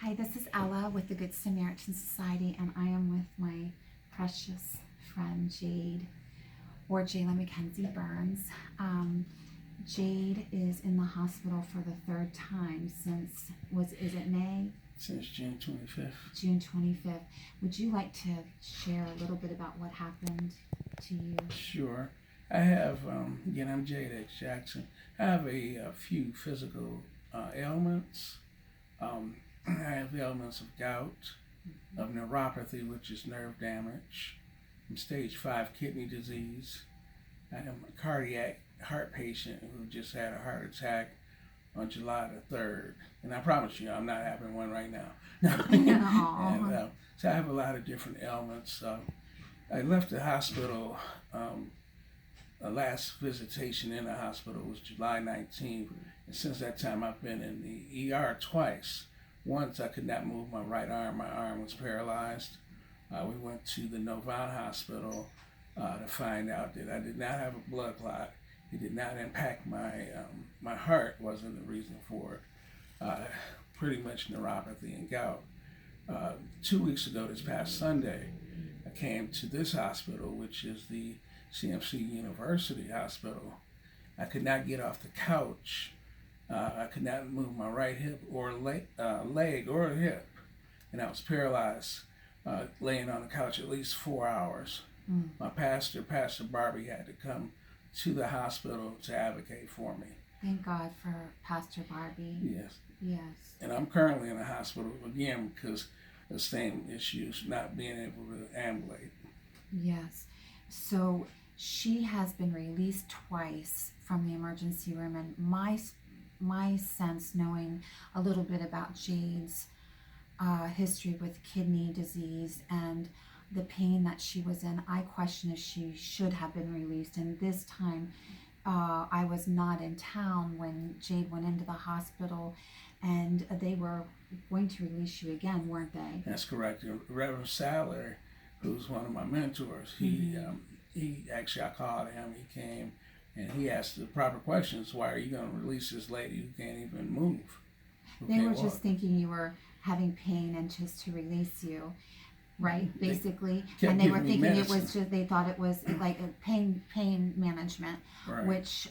Hi, this is Ella with the Good Samaritan Society, and I am with my precious friend Jade, or Jayla Mackenzie Burns. Jade is in the hospital for the third time since, is it May? Since June 25th. June 25th. Would you like to share a little bit about what happened to you? Sure. I have, again, I'm Jade Jackson. I have a few physical ailments. I have ailments of gout, of neuropathy, which is nerve damage. I'm stage 5 kidney disease. I am a cardiac heart patient who just had a heart attack on July the 3rd. And I promise you, I'm not having one right now. And, so I have a lot of different ailments. I left the hospital, the last visitation in the hospital was July 19th. And since that time, I've been in the ER twice. Once I could not move my right arm. My arm was paralyzed. We went to the Novant Hospital to find out that I did not have a blood clot. It did not impact my heart, wasn't the reason for it. Pretty much neuropathy and gout. 2 weeks ago, this past Sunday, I came to this hospital, which is the CMC University Hospital. I could not get off the couch. I could not move my right hip or leg or hip, and I was paralyzed, laying on the couch at least 4 hours. My pastor, Pastor Barbie, had to come to the hospital to advocate for me. Thank God for Pastor Barbie. Yes. Yes. And I'm currently in the hospital again because of the same issues, not being able to ambulate. Yes. So she has been released twice from the emergency room, and my sense, knowing a little bit about Jade's history with kidney disease and the pain that she was in, I question if she should have been released. And this time, I was not in town when Jade went into the hospital, and they were going to release you again, weren't they? That's correct. Reverend Saller, who's one of my mentors, he actually, I called him, he came, and he asked the proper questions. Why are you going to release this lady who can't even move? They were just thinking you were having pain and just to release you, right? Basically. And they were thinking it was just, they thought it was like a pain management, right, which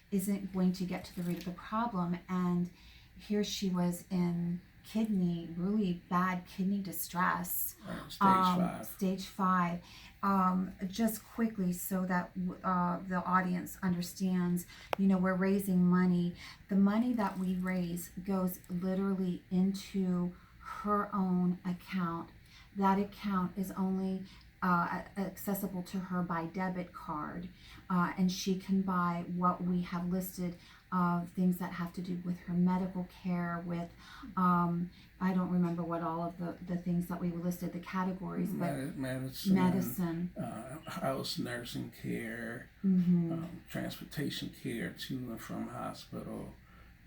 isn't going to get to the root of the problem. And here she was in really bad kidney distress. Right. Stage 5. Just quickly, so that the audience understands, we're raising money. The money that we raise goes literally into her own account. That account is only accessible to her by debit card, and she can buy what we have listed of things that have to do with her medical care, with I don't remember what all of the things that we listed, the categories, but medicine, house nursing care, transportation care to and from hospital.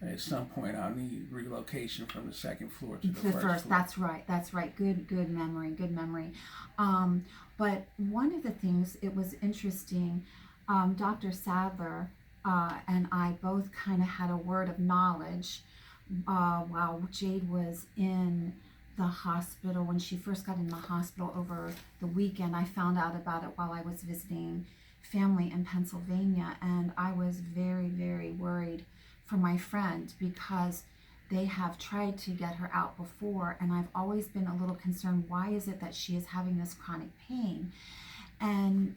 At some point, I'll need relocation from the second floor to the first floor. That's right. Good memory. But one of the things, it was interesting, Dr. Sadler and I both kind of had a word of knowledge while Jade was in the hospital. When she first got in the hospital over the weekend, I found out about it while I was visiting family in Pennsylvania, and I was very, very worried for my friend because they have tried to get her out before, and I've always been a little concerned, why is it that she is having this chronic pain? And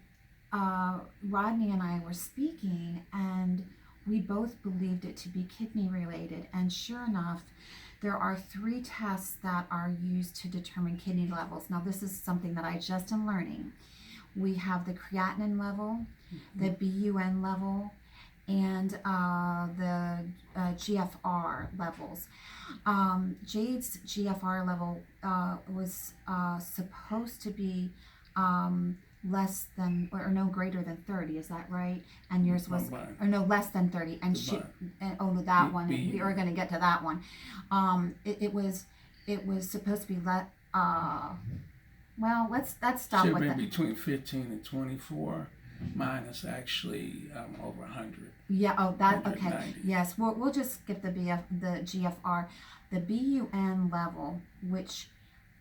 Rodney and I were speaking, and we both believed it to be kidney related. And sure enough, there are 3 tests that are used to determine kidney levels. Now, this is something that I just am learning. We have the creatinine level, the BUN level, and the GFR levels. Jade's GFR level was supposed to be less than or no greater than 30, is that right? And yours was less than 30, and that one, you're going to get to that one. It was supposed to be well, let's stop with it. Should have been between 15 and 24. Mine is actually over 100. Yeah. Oh, that okay. Yes. We'll just skip the GFR. The BUN level, which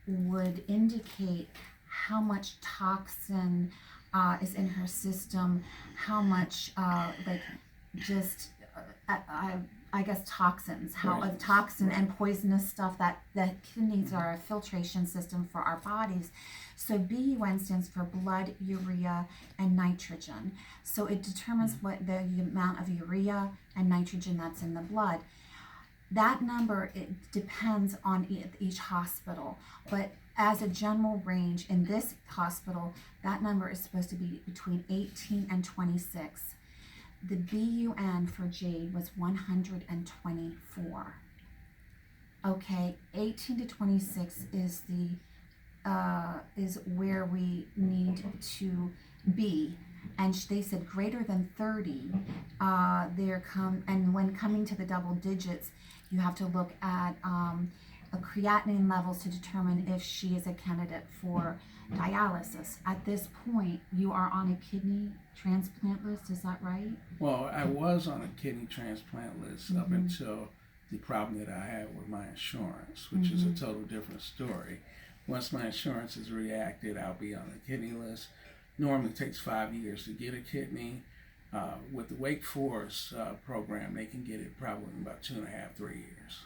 would indicate how much toxin is in her system, how much just I guess toxins, how a toxin and poisonous stuff that the kidneys are a filtration system for our bodies. So BUN stands for blood, urea, and nitrogen. So it determines what the amount of urea and nitrogen that's in the blood. That number, it depends on each hospital, but as a general range in this hospital, that number is supposed to be between 18 and 26. The BUN for Jade was 124. Okay, 18 to 26 is where we need to be, and they said greater than 30. And when coming to the double digits, you have to look at a creatinine levels to determine if she is a candidate for dialysis. At this point, you are on a kidney transplant list, is that right? Well, I was on a kidney transplant list up until the problem that I had with my insurance, which is a total different story. Once my insurance is reacted, I'll be on the kidney list. Normally it takes 5 years to get a kidney. With the Wake Forest program, they can get it probably in about 2.5, 3 years.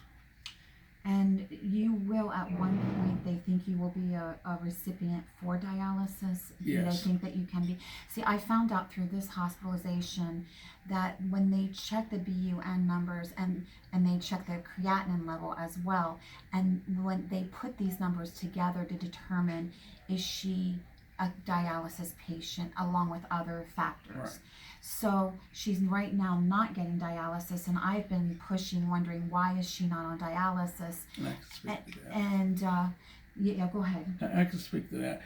And you will, at one point, they think you will be a recipient for dialysis. Yes. They think that you can be. See, I found out through this hospitalization that when they check the BUN numbers and they check the creatinine level as well, and when they put these numbers together to determine is she a dialysis patient along with other factors. Right. So she's right now not getting dialysis, and I've been pushing, wondering why is she not on dialysis. And I can speak to that. And yeah, go ahead. I can speak to that.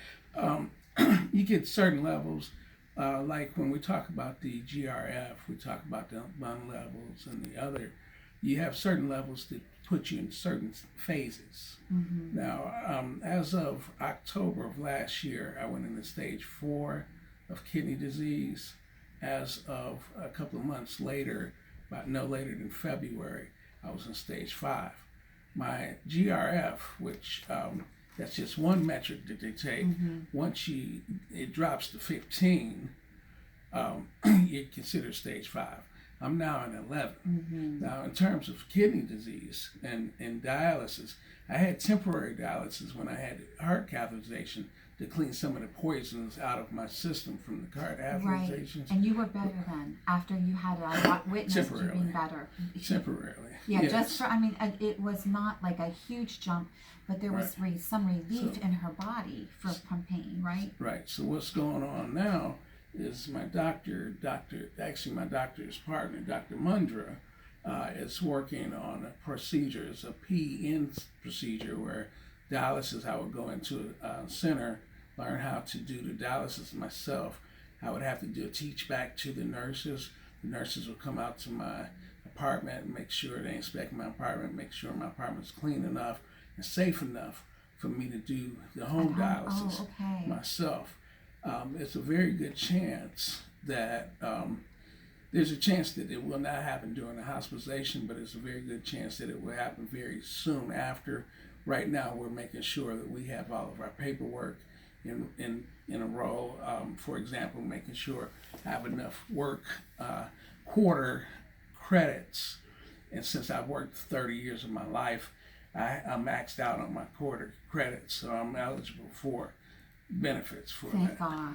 You get certain levels, like when we talk about the GRF, we talk about the BUN levels and the other. You have certain levels that put you in certain phases. Now, as of October of last year, I went into stage 4 of kidney disease. As of a couple of months later, about no later than February, I was in stage 5. My GRF, which that's just one metric that they take, once it drops to 15, you consider stage 5. I'm now in 11. Now, in terms of kidney disease and dialysis, I had temporary dialysis when I had heart catheterization to clean some of the poisons out of my system from the heart catheterizations. Right, and you were better then after you had a witness you being better. Temporarily. Yeah, yes. just for, it was not like a huge jump, but there was some relief in her body from pain, right? Right. So what's going on now is my doctor's partner, Dr. Mundra, is working on a procedure. It's a PN procedure where dialysis, I would go into a center, learn how to do the dialysis myself. I would have to teach back to the nurses. The nurses would come out to my apartment and make sure they inspect my apartment, make sure my apartment's clean enough and safe enough for me to do the home dialysis myself. It's a very good chance that there's a chance that it will not happen during the hospitalization, but it's a very good chance that it will happen very soon after. Right now, we're making sure that we have all of our paperwork in a row. For example, making sure I have enough work quarter credits. And since I've worked 30 years of my life, I'm maxed out on my quarter credits, so I'm eligible for benefits for Thank God.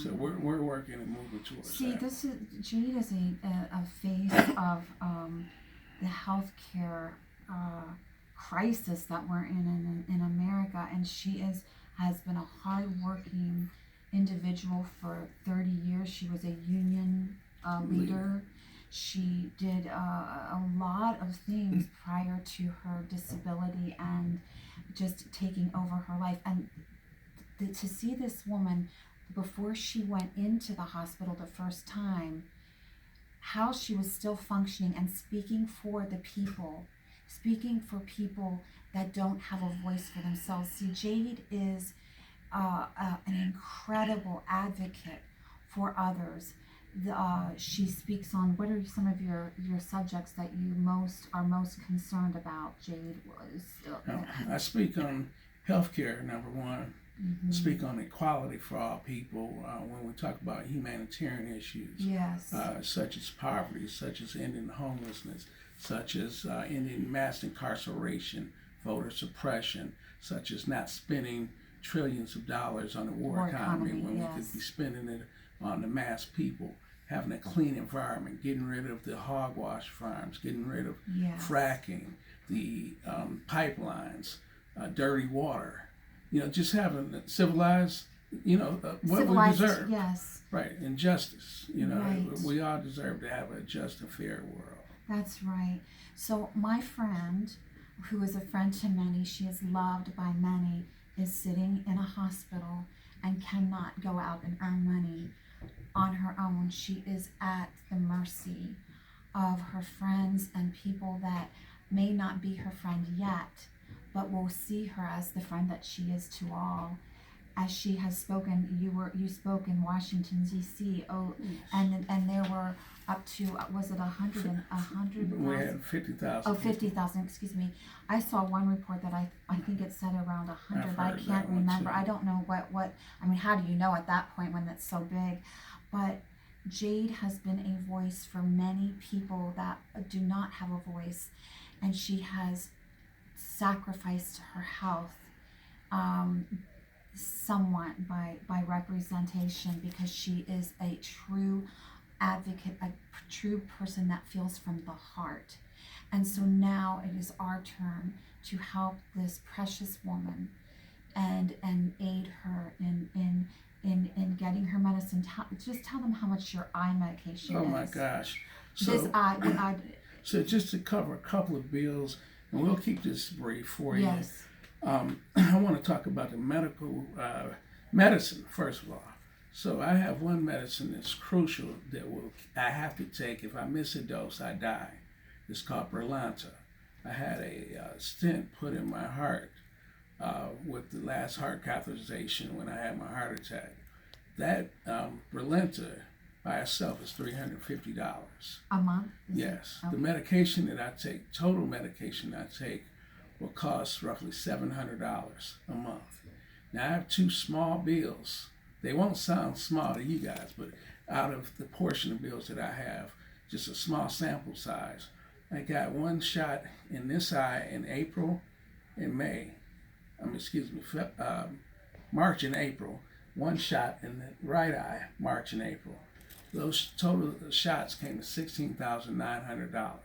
So we're working and moving towards that. See, Jade is a face of the healthcare crisis that we're in America, and she has been a hardworking individual for 30 years. She was a union leader. She did a lot of things prior to her disability and just taking over her life. And to see this woman before she went into the hospital the first time, how she was still functioning and speaking for the people, speaking for people that don't have a voice for themselves. See, Jade is an incredible advocate for others. she speaks on what are some of your subjects that you are most concerned about. Jade was. I speak on healthcare, number one. Mm-hmm. Speak on equality for all people when we talk about humanitarian issues, Yes. Such as poverty, such as ending homelessness, such as ending mass incarceration, voter suppression, such as not spending trillions of dollars on the war economy when yes. we could be spending it on the mass people, having a clean environment, getting rid of the hogwash farms, getting rid of yes. fracking, the pipelines, dirty water. Just having civilized, what Civilized, we deserve. Yes. Right, and justice. Right. We all deserve to have a just and fair world. That's right. So my friend, who is a friend to many, she is loved by many, is sitting in a hospital and cannot go out and earn money on her own. She is at the mercy of her friends and people that may not be her friend yet, but will see her as the friend that she is to all. As she has spoken, you spoke in Washington D.C. Oh, yes. and there were up to was it 100? We had 50,000. Oh, 50,000. Excuse me. I saw one report that I think it said around 100. But I can't remember. I don't know what. I mean, how do you know at that point when it's so big? But Jade has been a voice for many people that do not have a voice, and she has sacrificed her health. Somewhat by representation, because she is a true advocate, a true person that feels from the heart. And so now it is our turn to help this precious woman and aid her in getting her medicine. Just tell them how much your eye medication is. Oh my gosh. So, this eye so just to cover a couple of bills, and we'll keep this brief for you. Yes. I want to talk about the medical medicine first of all. So I have one medicine that's crucial that I have to take. If I miss a dose, I die. It's called Brilinta. I had a stent put in my heart with the last heart catheterization when I had my heart attack. That Brilinta by itself is $350 a month. Yes. Okay. The medication that I take, total medication I take, will cost roughly $700 a month. Now I have two small bills. They won't sound small to you guys, but out of the portion of bills that I have, just a small sample size. I got one shot in this eye in April and May. March and April. One shot in the right eye, March and April. Those total shots came to $16,900.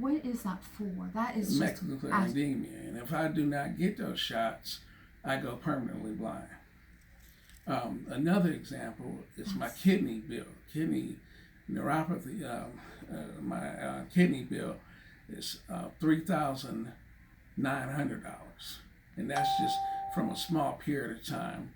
What is that for? That is macular edema, and if I do not get those shots, I go permanently blind. Another example is my kidney bill. Kidney neuropathy. My kidney bill is $3,900, and that's just from a small period of time,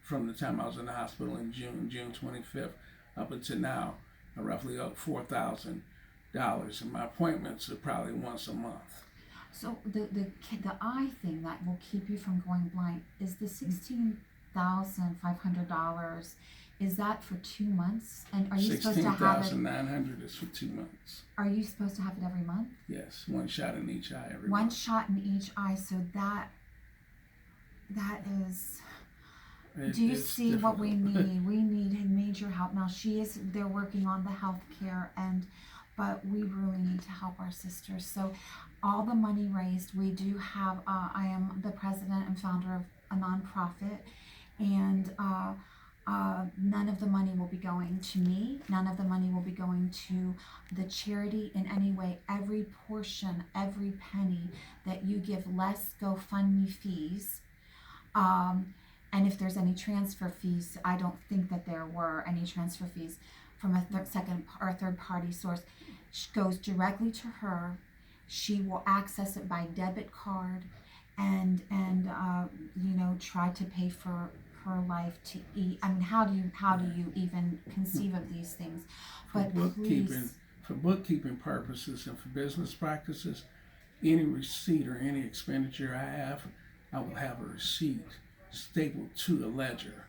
from the time I was in the hospital in June 25th. Up until now, roughly $4,000, and my appointments are probably once a month. So the eye thing that will keep you from going blind is the $16,500. Is that for 2 months? And are you supposed to have it? $16,900 is for 2 months. Are you supposed to have it every month? Yes, one shot in each eye every month. One shot in each eye. So that is. Do you see difficult. what we need? We need major help. Now they're working on the healthcare but we really need to help our sisters. So all the money raised, we do have, I am the president and founder of a nonprofit, and none of the money will be going to me. None of the money will be going to the charity in any way. Every portion, every penny that you give, less GoFundMe fees, and if there's any transfer fees, I don't think that there were any transfer fees from a second or third party source, goes directly to her. She will access it by debit card and try to pay for her life to eat. I mean, how do you even conceive of these things? But for bookkeeping purposes and for business practices, any receipt or any expenditure I will have a receipt stapled to a ledger,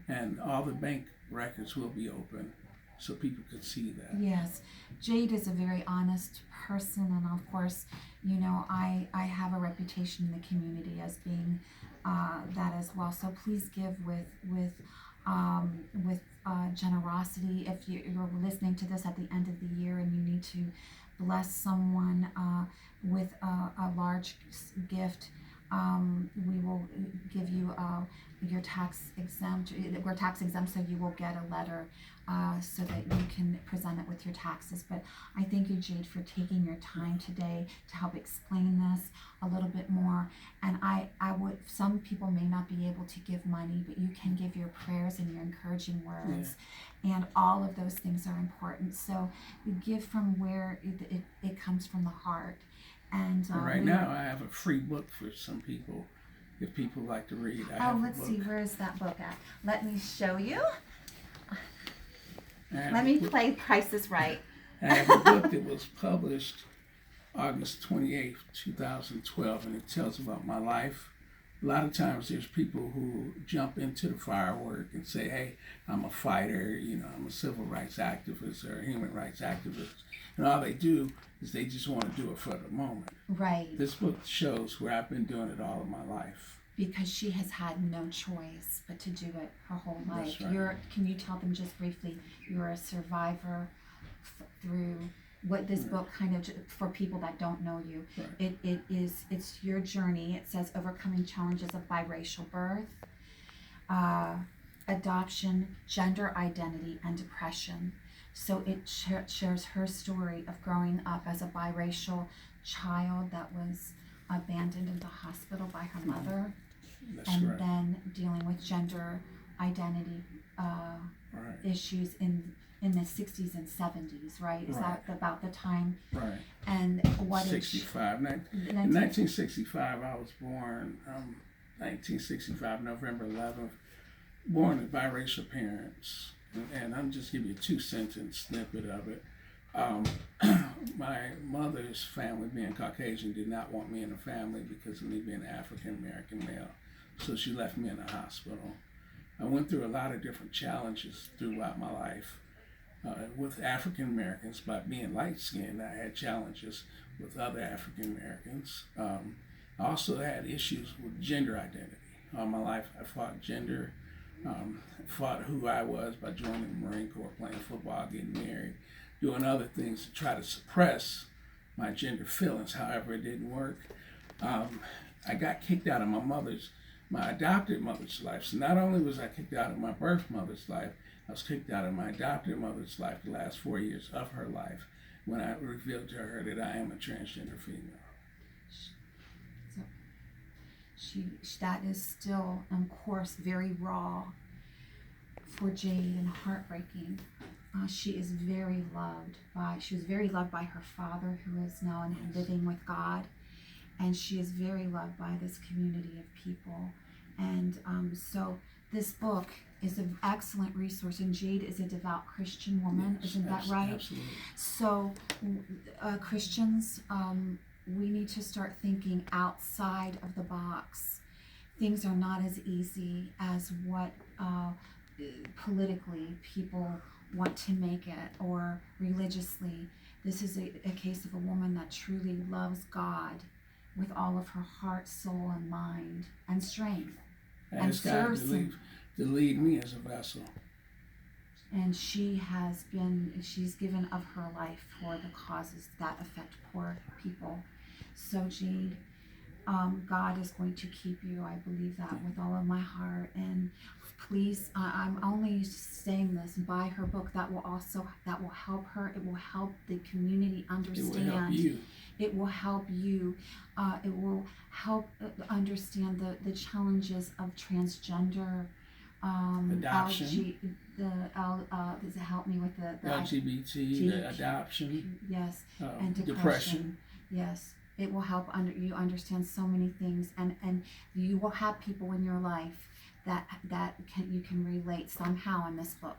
and all the bank records will be open, so people could see that. Yes, Jade is a very honest person, and of course, you know, I have a reputation in the community as being that as well. So please give with generosity. If you're listening to this at the end of the year and you need to bless someone with a large gift, we will give you your tax exempt. We're tax exempt, so you will get a letter so that you can present it with your taxes. But I thank you, Jade, for taking your time today to help explain this a little bit more. And I would, some people may not be able to give money, but you can give your prayers and your encouraging words. Yeah. And all of those things are important. So give from where it comes from the heart. And right now, I have a free book for some people. If people like to read, let's see, where is that book at? Let me show you. Let me play Price is Right. I have a book that was published August 28th, 2012, and it tells about my life. A lot of times there's people who jump into the firework and say, hey, I'm a fighter, you know, I'm a civil rights activist or a human rights activist. And all they do is they just want to do it for the moment. Right. This book shows where I've been doing it all of my life. Because she has had no choice but to do it her whole life. That's right. Can you tell them just briefly, you're a survivor through what this book kind of, for people that don't know you, it's your journey. It says overcoming challenges of biracial birth, adoption, gender identity, and depression. So it shares her story of growing up as a biracial child that was abandoned in the hospital by her mother. That's and right. Then dealing with gender identity issues in the 60s and 70s, right? Is that about the time? Right. And what 65. In 1965, I was born, 1965, November 11th, born to biracial parents. And I'm just giving you a 2-sentence snippet of it. My mother's family, being Caucasian, did not want me in the family because of me being an African-American male. So she left me in the hospital. I went through a lot of different challenges throughout my life. With African Americans, by being light-skinned, I had challenges with other African Americans. I also had issues with gender identity. All my life, I fought gender, fought who I was by joining the Marine Corps, playing football, getting married, doing other things to try to suppress my gender feelings. However, it didn't work. I got kicked out of my adopted mother's life. So not only was I kicked out of my birth mother's life, I was kicked out of my adopted mother's life the last 4 years of her life when I revealed to her that I am a transgender female. So that is still, of course, very raw for Jade and heartbreaking. She was very loved by her father, who is now living with God, and she is very loved by this community of people. And so this book is an excellent resource, and Jade is a devout Christian woman, yes, isn't that right? Absolutely. So Christians, we need to start thinking outside of the box. Things are not as easy as what politically people want to make it, or religiously. This is a case of a woman that truly loves God with all of her heart, soul, and mind, and strength. And serves God to lead me as a vessel. And she's given of her life for the causes that affect poor people. So Jade, God is going to keep you. I believe that with all of my heart. And please, I'm only saying this, buy her book. That will help her. It will help the community understand. It will help you. It will help you. It will help understand the challenges of transgender adoption. Does it help me with the LGBT, the adoption. Yes, and depression. Yes, it will help you understand so many things, and you will have people in your life that you can relate somehow in this book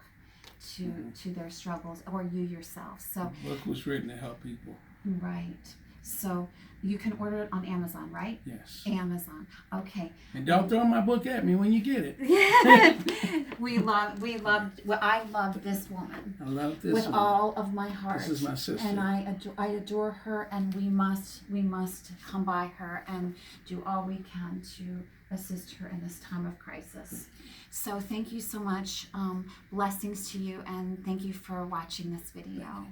to their struggles, or you yourself. So the book was written to help people. Right. So you can order it on Amazon, right? Yes. Amazon. Okay. And don't throw my book at me when you get it. Well, I love this woman I love this with one. all of my heart. This is my sister. And I adore her, and we must come by her and do all we can to assist her in this time of crisis. So thank you so much. Blessings to you, and thank you for watching this video.